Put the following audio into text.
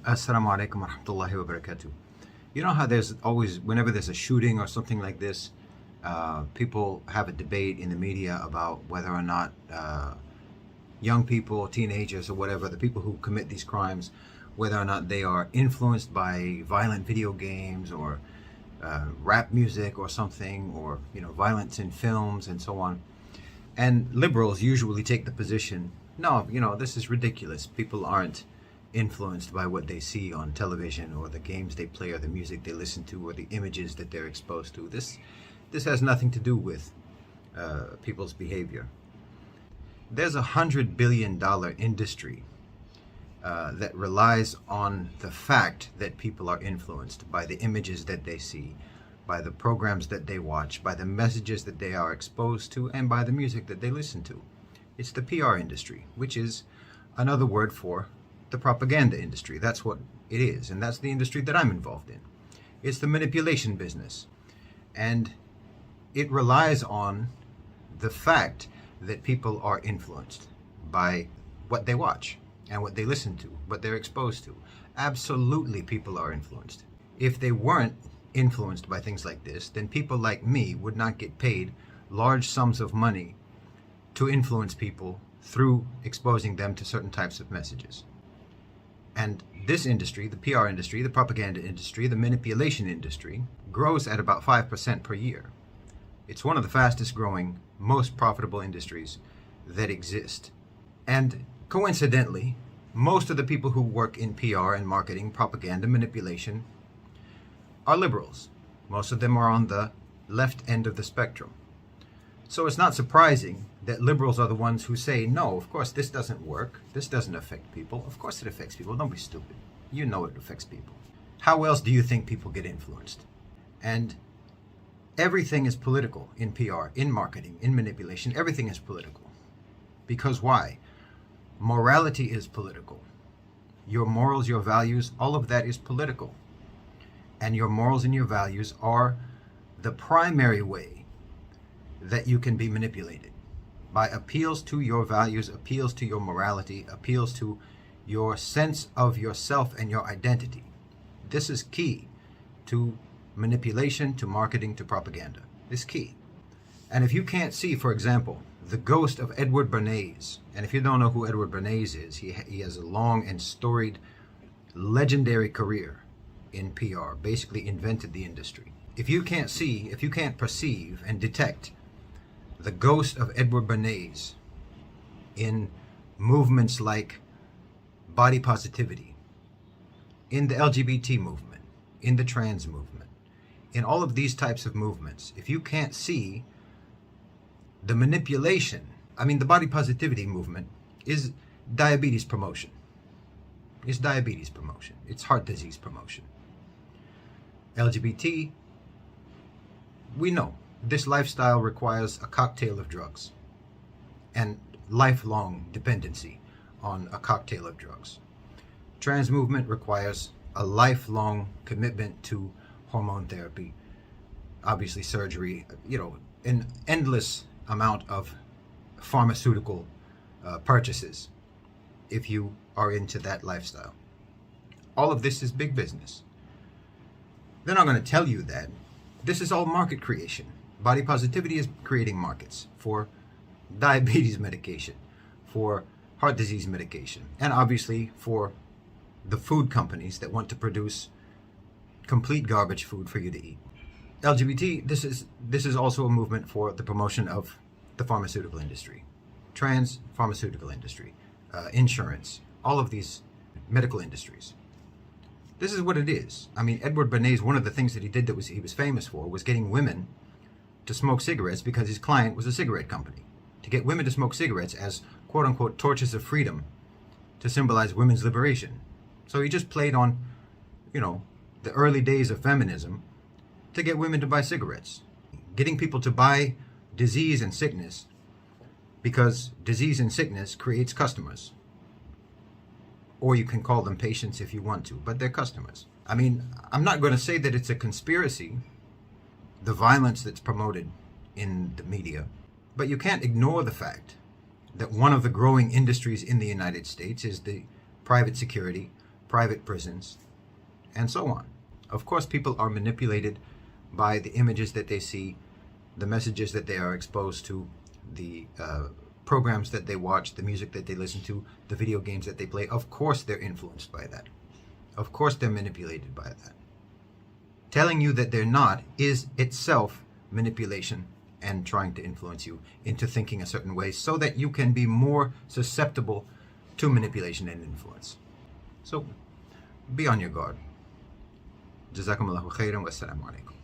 Assalamu alaikum wa rahmatullahi wa barakatuh. You know how there's always, whenever there's a shooting or something like this, people have a debate in the media about whether or not young people, teenagers, or whatever, the people who commit these crimes, whether or not they are influenced by violent video games or rap music or something, or violence in films and so on. And liberals usually take the position, no, this is ridiculous. People aren't influenced by what they see on television or the games they play or the music they listen to or the images that they're exposed to. This has nothing to do with people's behavior. There's $100 billion industry that relies on the fact that people are influenced by the images that they see, by the programs that they watch, by the messages that they are exposed to, and by the music that they listen to. It's the PR industry, which is another word for the propaganda industry. That's what it is, and that's the industry that I'm involved in. It's the manipulation business, and it relies on the fact that people are influenced by what they watch and what they listen to, what they're exposed to. Absolutely, people are influenced. If they weren't influenced by things like this, then people like me would not get paid large sums of money to influence people through exposing them to certain types of messages. And this industry, the PR industry, the propaganda industry, the manipulation industry, grows at about 5% per year. It's one of the fastest growing, most profitable industries that exist. And coincidentally, most of the people who work in PR and marketing, propaganda, manipulation, are liberals. Most of them are on the left end of the spectrum. So it's not surprising that liberals are the ones who say, no, of course this doesn't work. This doesn't affect people. Of course it affects people. Don't be stupid. You know it affects people. How else do you think people get influenced? And everything is political in PR, in marketing, in manipulation. Everything is political. Because why? Morality is political. Your morals, your values, all of that is political. And your morals and your values are the primary way that you can be manipulated, by appeals to your values, appeals to your morality, appeals to your sense of yourself and your identity. This is key to manipulation, to marketing, to propaganda. This is key. And if you can't see, for example, the ghost of Edward Bernays, and if you don't know who Edward Bernays is, he has a long and storied, legendary career in PR, basically invented the industry. If you can't see, if you can't perceive and detect the ghost of Edward Bernays in movements like body positivity, in the LGBT movement, in the trans movement, in all of these types of movements, if you can't see the manipulation, the body positivity movement is diabetes promotion. It's diabetes promotion. It's heart disease promotion. LGBT, we know this lifestyle requires a cocktail of drugs and lifelong dependency on a cocktail of drugs. Trans movement requires a lifelong commitment to hormone therapy, obviously surgery, an endless amount of pharmaceutical purchases if you are into that lifestyle. All of this is big business. They're not going to tell you that. This is all market creation. Body positivity is creating markets for diabetes medication, for heart disease medication, and obviously for the food companies that want to produce complete garbage food for you to eat. LGBT, this is also a movement for the promotion of the pharmaceutical industry, trans pharmaceutical industry, insurance, all of these medical industries. This is what it is. Edward Bernays, one of the things that he did that he was famous for was getting women to smoke cigarettes, because his client was a cigarette company. To get women to smoke cigarettes as quote-unquote torches of freedom to symbolize women's liberation. So he just played on, the early days of feminism to get women to buy cigarettes. Getting people to buy disease and sickness, because disease and sickness creates customers. Or you can call them patients if you want to, but they're customers. I'm not going to say that it's a conspiracy, the violence that's promoted in the media, but you can't ignore the fact that one of the growing industries in the United States is the private security, private prisons, and so on. Of course, people are manipulated by the images that they see, the messages that they are exposed to, the programs that they watch, the music that they listen to, the video games that they play. Of course they're influenced by that. Of course they're manipulated by that. Telling you that they're not is itself manipulation and trying to influence you into thinking a certain way so that you can be more susceptible to manipulation and influence. So be on your guard. Jazakumullahu khairan wa assalamu alaikum.